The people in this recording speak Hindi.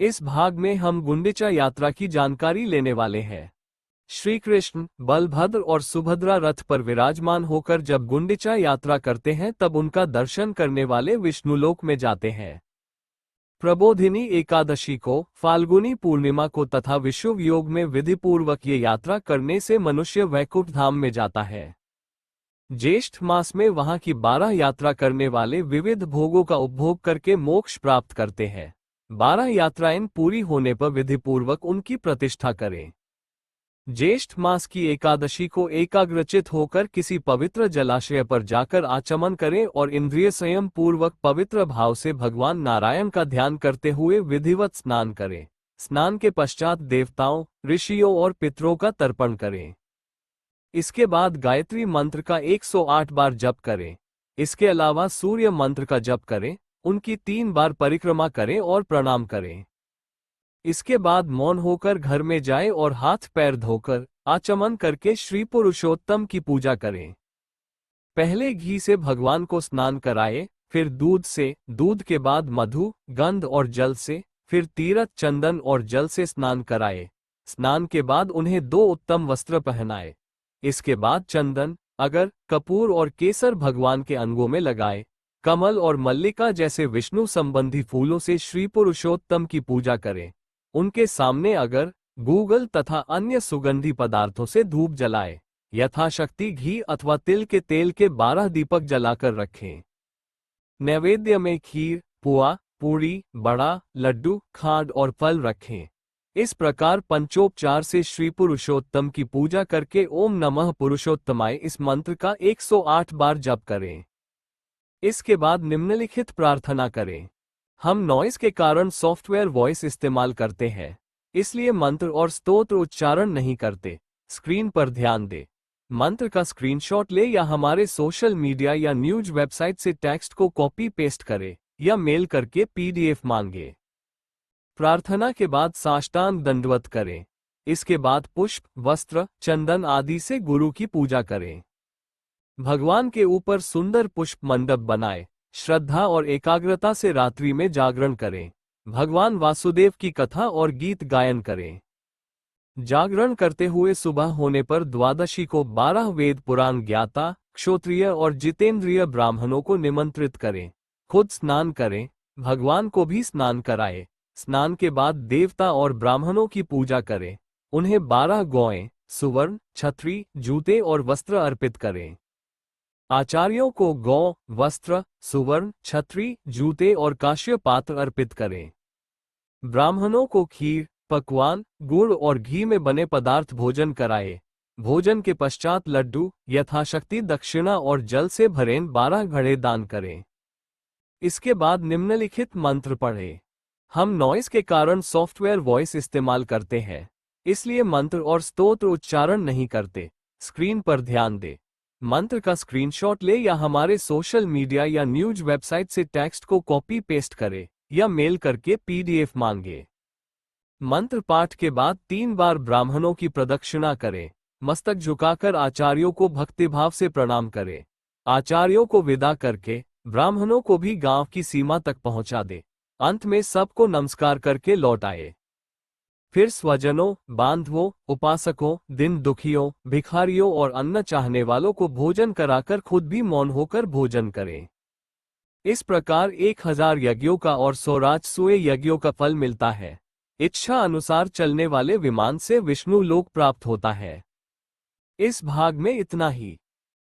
इस भाग में हम गुंडिचा यात्रा की जानकारी लेने वाले हैं। श्री कृष्ण, बलभद्र और सुभद्रा रथ पर विराजमान होकर जब गुंडिचा यात्रा करते हैं तब उनका दर्शन करने वाले विष्णुलोक में जाते हैं। प्रबोधिनी एकादशी को, फाल्गुनी पूर्णिमा को तथा विषुव योग में विधिपूर्वक ये यात्रा करने से मनुष्य वैकुंठ धाम में जाता है। ज्येष्ठ मास में वहां की 12 यात्रा करने वाले विविध भोगों का उपभोग करके मोक्ष प्राप्त करते हैं। 12 यात्राएं पूरी होने पर विधिपूर्वक उनकी प्रतिष्ठा करें। ज्येष्ठ मास की एकादशी को एकाग्रचित होकर किसी पवित्र जलाशय पर जाकर आचमन करें और इंद्रिय संयम पूर्वक पवित्र भाव से भगवान नारायण का ध्यान करते हुए विधिवत स्नान करें। स्नान के पश्चात देवताओं, ऋषियों और पितरों का तर्पण करें। इसके बाद गायत्री मंत्र का 108 बार जप करें। इसके अलावा सूर्य मंत्र का जप करें, उनकी 3 बार परिक्रमा करें और प्रणाम करें। इसके बाद मौन होकर घर में जाएं और हाथ पैर धोकर आचमन करके श्री पुरुषोत्तम की पूजा करें। पहले घी से भगवान को स्नान कराएं, फिर दूध से, दूध के बाद मधु, गंध और जल से, फिर तीरथ, चंदन और जल से स्नान कराएं। स्नान के बाद उन्हें 2 उत्तम वस्त्र पहनाएं। इसके बाद चंदन, अगर, कपूर और केसर भगवान के अंगों में लगाएं। कमल और मल्लिका जैसे विष्णु संबंधी फूलों से श्री पुरुषोत्तम की पूजा करें। उनके सामने अगर, गूगल तथा अन्य सुगंधी पदार्थों से धूप जलाएं। यथाशक्ति घी अथवा तिल के तेल के 12 दीपक जलाकर रखें। नैवेद्य में खीर, पुआ, पूड़ी, बड़ा, लड्डू, खांड और फल रखें। इस प्रकार पंचोपचार से श्री पुरुषोत्तम की पूजा करके ओम नमः पुरुषोत्तमाय इस मंत्र का 108 बार जप करें। इसके बाद निम्नलिखित प्रार्थना करें। हम नॉइस के कारण सॉफ्टवेयर वॉइस इस्तेमाल करते हैं, इसलिए मंत्र और स्तोत्र उच्चारण नहीं करते। स्क्रीन पर ध्यान दें। मंत्र का स्क्रीनशॉट ले या हमारे सोशल मीडिया या न्यूज वेबसाइट से टेक्स्ट को कॉपी पेस्ट करें या मेल करके PDF मांगे। प्रार्थना के बाद साष्टांग दंडवत करें। इसके बाद पुष्प, वस्त्र, चंदन आदि से गुरु की पूजा करें। भगवान के ऊपर सुंदर पुष्प मंडप बनाएं। श्रद्धा और एकाग्रता से रात्रि में जागरण करें। भगवान वासुदेव की कथा और गीत गायन करें। जागरण करते हुए सुबह होने पर द्वादशी को 12 वेद पुराण ज्ञाता, क्षोत्रिय और जितेंद्रिय ब्राह्मणों को निमंत्रित करें। खुद स्नान करें, भगवान को भी स्नान कराएं। स्नान के बाद देवता और ब्राह्मणों की पूजा करें। उन्हें 12 गौएं, सुवर्ण, छत्री, जूते और वस्त्र अर्पित करें। आचार्यों को गौ, वस्त्र, सुवर्ण, छत्री, जूते और काश्य पात्र अर्पित करें। ब्राह्मणों को खीर, पकवान, गुड़ और घी में बने पदार्थ भोजन कराए। भोजन के पश्चात लड्डू, यथाशक्ति दक्षिणा और जल से भरे 12 घड़े दान करें। इसके बाद निम्नलिखित मंत्र पढ़ें। हम नॉइस के कारण सॉफ्टवेयर वॉइस इस्तेमाल करते हैं, इसलिए मंत्र और स्तोत्र उच्चारण नहीं करते। स्क्रीन पर ध्यान दें। मंत्र का स्क्रीनशॉट ले या हमारे सोशल मीडिया या न्यूज वेबसाइट से टेक्स्ट को कॉपी पेस्ट करें या मेल करके PDF मांगे। मंत्र पाठ के बाद 3 बार ब्राह्मणों की प्रदक्षिणा करें। मस्तक झुकाकर आचार्यों को भक्तिभाव से प्रणाम करें। आचार्यों को विदा करके ब्राह्मणों को भी गांव की सीमा तक पहुंचा दे। अंत में सबको नमस्कार करके लौट आए। फिर स्वजनों, बांधवों, उपासकों, दिन दुखियों, भिखारियों और अन्न चाहने वालों को भोजन कराकर खुद भी मौन होकर भोजन करें। इस प्रकार 1000 यज्ञों का और 100 राजसूय यज्ञों का फल मिलता है। इच्छा अनुसार चलने वाले विमान से विष्णु लोक प्राप्त होता है। इस भाग में इतना ही।